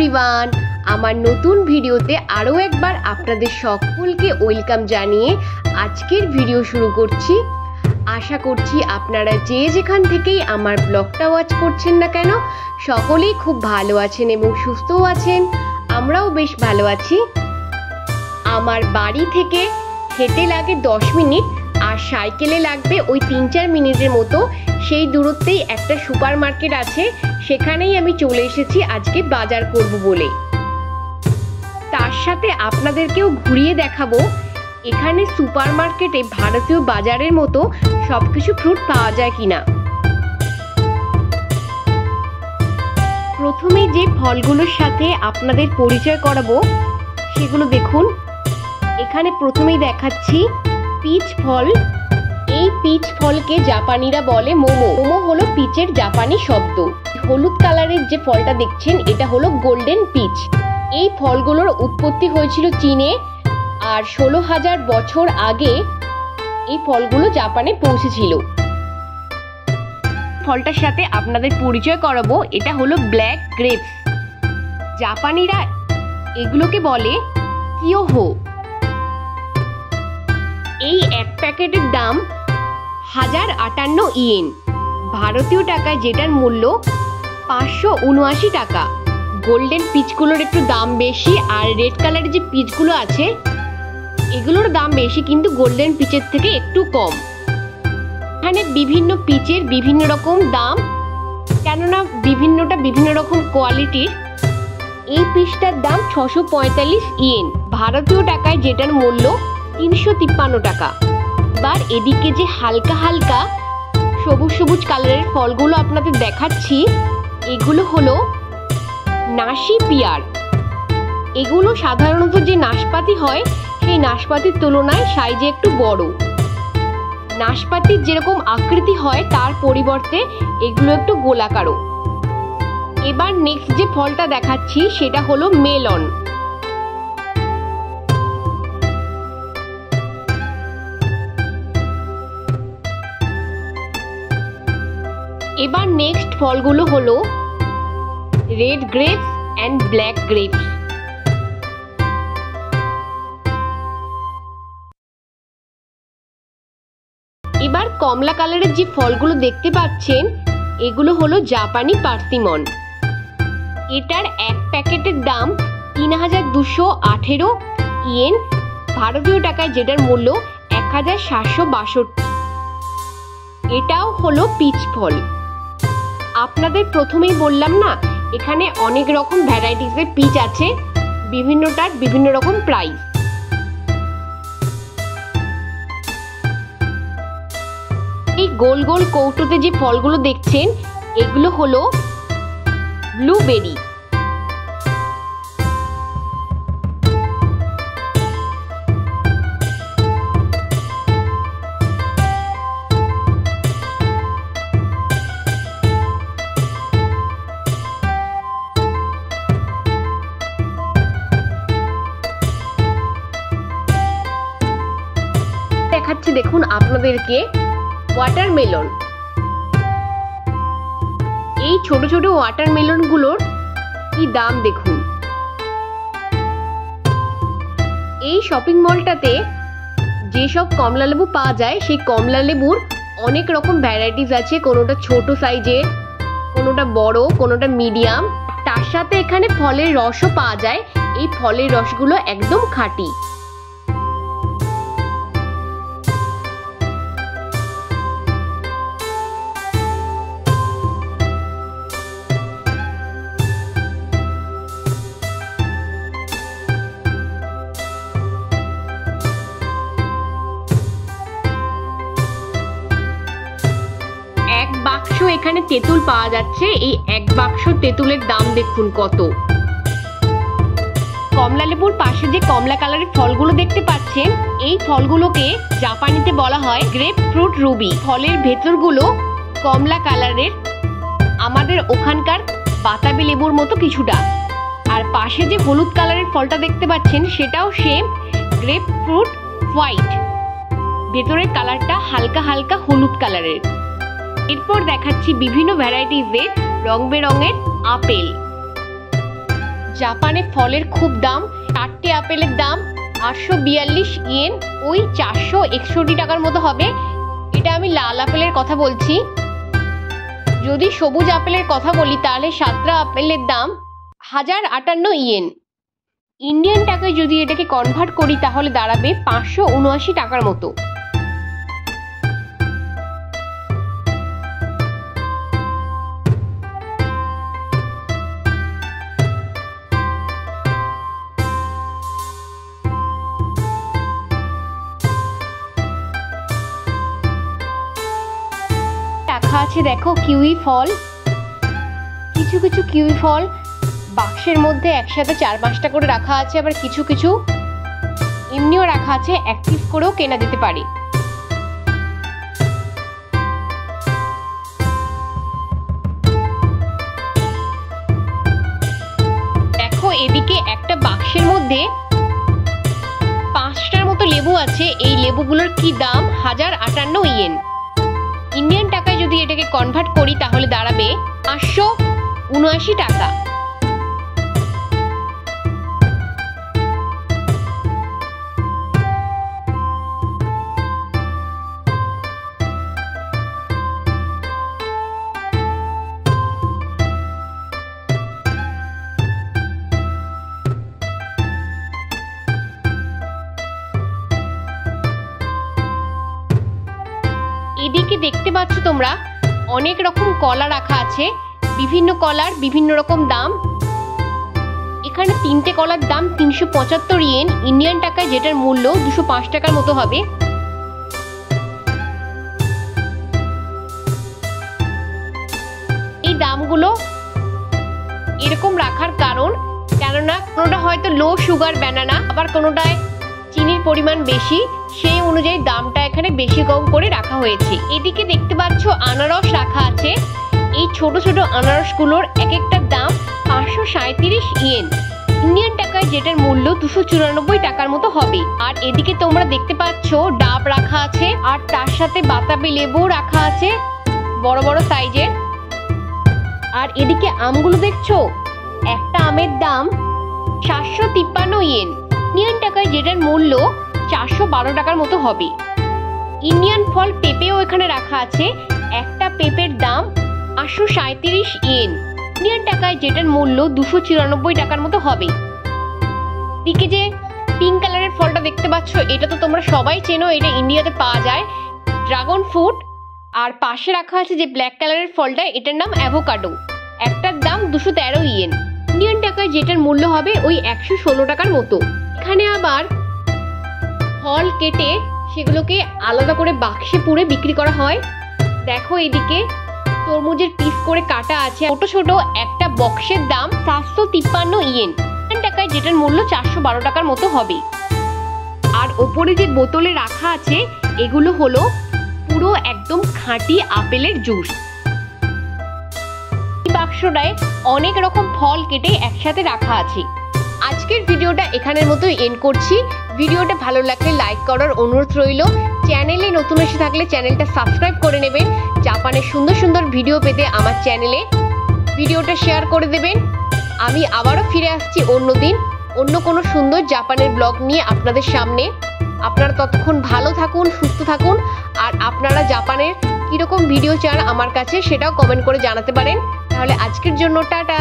Everyone, আমার নতুন ভিডিওতে আরও একবার আপনাদের সকলকে ওয়েলকাম জানিয়ে আজকের ভিডিও শুরু করছি। আশা করছি আপনারা যে যেখান থেকেই আমার ব্লগটা ওয়াচ করছেন না কেন সকলেই খুব ভালো আছেন এবং সুস্থও আছেন। আমরাও বেশ ভালো আছি। আমার বাড়ি থেকে হেঁটে লাগে 10 মিনিট আর সাইকেলে লাগবে ওই 3-4 মিনিটের মতো। সেই দূরত্বেই একটা সুপার মার্কেট আছে, সেখানেই আমি চলে এসেছি আজকে বাজার করব বলে। তার সাথে আপনাদেরকেও ঘুরিয়ে দেখাবো এখানে সুপার মার্কেটে ভারতীয় বাজারের মতো সবকিছু ফ্রুট পাওয়া যায় কিনা। প্রথমে যে ফলগুলোর সাথে আপনাদের পরিচয় করাবো সেগুলো দেখুন। এখানে প্রথমেই দেখাচ্ছি পিচ ফল। এই পিচ ফলকে জাপানিরা বলে মোমো। মোমো হলো পিচের জাপানি শব্দ। হলুদ কালারের যে ফলটা দেখছেন এটা হলো গোল্ডেন পিচ। এই ফলগুলোর উৎপত্তি হয়েছিল চীনে, আর 16,000 বছর আগে এই ফলগুলো জাপানে পৌঁছেছিল। ফলটার সাথে আপনাদের পরিচয় করাবো, এটা হলো ব্ল্যাক গ্রেপস। জাপানিরা এগুলোকে বলে কিয়োহো। এই এক প্যাকেটের দাম 1058 ইয়েন, ভারতীয় টাকায় যেটার মূল্য 579 টাকা। গোল্ডেন পিচগুলোর একটু দাম বেশি, আর রেড কালারের যে পিচগুলো আছে এগুলোর দাম বেশি, কিন্তু গোল্ডেন পিচের থেকে একটু কম। এখানে বিভিন্ন পিচের বিভিন্ন রকম দাম, কেননা বিভিন্ন রকম কোয়ালিটির। এই পিচটার দাম 645 ইয়েন, ভারতীয় টাকায় যেটার মূল্য 353 টাকা। এবার এদিকে যে হালকা হালকা সবুজ সবুজ কালারের ফলগুলো আপনাদের দেখাচ্ছি, এগুলো হলো নাশি পিয়ার। এগুলো সাধারণত যে নাশপাতি হয় সেই নাশপাতির তুলনায় সাইজে একটু বড়। নাশপাতির যেরকম আকৃতি হয় তার পরিবর্তে এগুলো একটু গোলাকারও। এবার নেক্সট যে ফলটা দেখাচ্ছি সেটা হলো মেলন। এবার নেক্সট ফলগুলো হলো red grapes and black grapes. এবার কমলা কালারের যে ফলগুলো দেখতে পাচ্ছেন এগুলো হলো জাপানি পার্সিমন। এটার এক প্যাকেটের দাম 3218 ইয়েন, ভারতীয় টাকায় যেটার মূল্য 1762। এটাও হলো পিচ ফল। আপনাদের প্রথমেই বললাম না, এখানে অনেক রকম ভ্যারাইটিসের পিচ আছে, বিভিন্নটার বিভিন্ন রকম প্রাইস। এই গোল গোল কৌটোতে যে ফলগুলো দেখছেন এগুলো হলো ব্লুবেরি। দেখাচ্ছি দেখুন আপনাদেরকে ওয়াটারমেলন। এই ছোট ছোট ওয়াটারমেলন গুলোর কি দাম দেখুন। এই শপিং মলটাতে যেসব কমলা লেবু পাওয়া যায় সেই কমলা লেবুর অনেক রকম ভ্যারাইটিস আছে, কোনোটা ছোট সাইজের, কোনোটা বড়, কোনোটা মিডিয়াম। তার সাথে এখানে ফলের রসও পাওয়া যায়। এই ফলের রসগুলো একদম খাঁটি। এখানে তেঁতুল পাওয়া যাচ্ছে। এই এক বাক্স তেঁতুলের দাম দেখুন কত। কমলা লেবুর পাশে যে কমলা কালারের ফলগুলো দেখতে পাচ্ছেন এই ফলগুলোকে জাপানিতে বলা হয় গ্রেপ ফ্রুট রুবি। ফলের ভেতরগুলো কমলা কালারের, আমাদের ওখানকার বাতাবি লেবুর মতো কিছুটা। আর পাশে যে হলুদ কালারের ফলটা দেখতে পাচ্ছেন সেটাও সেম গ্রেপ ফ্রুট হোয়াইট, ভেতরের কালারটা হালকা হালকা হলুদ কালারের। এরপর দেখাচ্ছি বিভিন্ন ভ্যারাইটিসের রং বেরঙের আপেল। জাপানে ফলের খুব দাম। 4টে আপেলের দাম 842 ইয়েন, ওই 461 টাকার মতো হবে। এটা আমি লাল আপেলের কথা বলছি। যদি সবুজ আপেলের কথা বলি তাহলে 7টা আপেলের দাম 1058 ইয়েন। ইন্ডিয়ান টাকায় যদি এটাকে কনভার্ট করি তাহলে দাঁড়াবে 579 টাকার মতো। রাখা আছে দেখো কিউই ফল। কিছু কিছু কিউই ফল বাক্সের মধ্যে একসাথে 4-5টা করে রাখা আছে, আবার কিছু কিছু এমনিও রাখা আছে, 1 পিস করেও কেনা যেতে পারে। দেখো এদিকে একটা বাক্সের মধ্যে 5টার মতো লেবু আছে। এই লেবুগুলোর কি দাম 1058 ইয়েন। ইন্ডিয়ান টাকায় যদি এটাকে কনভার্ট করি তাহলে দাঁড়াবে 579 টাকা। এদিকে দেখতে পাচ্ছ তোমরা অনেক রকম কলা রাখা আছে, বিভিন্ন কলার বিভিন্ন রকম দাম। এখানে 3টে কলার দাম 375 ইয়েন, ইন্ডিয়ান টাকায় যেটার মূল্য 205 টাকার মতো হবে। এই দামগুলো এরকম রাখার কারণ, কেননা কোনোটা হয়তো লো সুগার ব্যানানা, আবার কোনোটায় চিনির পরিমাণ বেশি, সেই অনুযায়ী দামটা এখানে বেশি কম করে রাখা হয়েছে। এদিকে দেখতে পাচ্ছ আনারস রাখা আছে। এই ছোট ছোট আনারসগুলোর এক একটার দাম 537 ইয়েন, ইন্ডিয়ান টাকায় যেটার মূল্য 294 টাকার মতো হবে। আর এদিকে তোমরা দেখতে পাচ্ছ ডাব রাখা আছে, আর তার সাথে বাতাবি লেবু রাখা আছে বড় বড় সাইজের। আর এদিকে আমগুলো দেখছো, একটা আমের দাম 753 ইয়েন, ইন্ডিয়ান টাকায় যেটার মূল্য 412 টাকার মতো হবে। ইন্ডিয়ান ফল পেঁপেও এখানে রাখা আছে। একটা পেঁপের দাম 837 ইয়েন, ইন্ডিয়ান টাকায় যেটার মূল্য 294 টাকার মতো হবে। দিকে যে পিঙ্ক কালারের ফলটা দেখতে পাচ্ছ, এটা তো তোমরা সবাই চেনো, এটা ইন্ডিয়াতে পাওয়া যায়, ড্রাগন ফ্রুট। আর পাশে রাখা আছে যে ব্ল্যাক কালারের ফলটা, এটার নাম অ্যাভোকাডো। একটার দাম 213 ইয়েন, ইন্ডিয়ান টাকায় যেটার মূল্য হবে ওই 116 টাকার মতো। এখানে আবার ফল কেটে সেগুলোকে আলাদা করে বাক্সে পুরে বিক্রি করা হয়। দেখো এদিকে তরমুজের পিস করে কাটা আছে, ছোট ছোট একটা বক্সের দাম 753 ইয়েন, ইন্ডিয়ান টাকায় যেটার মূল্য 412 টাকার মতো হবে। আর ওপরে যে বোতলে রাখা আছে এগুলো হলো পুরো একদম খাঁটি আপেলের জুস। এই বাক্সটায় অনেক রকম ফল কেটে একসাথে রাখা আছে। আজকের ভিডিওটা এখানের মতোই এন্ড করছি। ভিডিওটা ভালো লাগলে লাইক করার অনুরোধ রইল। চ্যানেলে নতুন এসে থাকলে চ্যানেলটা সাবস্ক্রাইব করে নেবেন। জাপানের সুন্দর সুন্দর ভিডিও পেতে আমার চ্যানেলে ভিডিওটা শেয়ার করে দেবেন। আমি আবারও ফিরে আসছি অন্যদিন অন্য কোনো সুন্দর জাপানের ব্লগ নিয়ে আপনাদের সামনে। আপনারা ততক্ষণ ভালো থাকুন, সুস্থ থাকুন। আর আপনারা জাপানের কীরকম ভিডিও চান আমার কাছে সেটাও কমেন্ট করে জানাতে পারেন। তাহলে আজকের জন্য টাটা।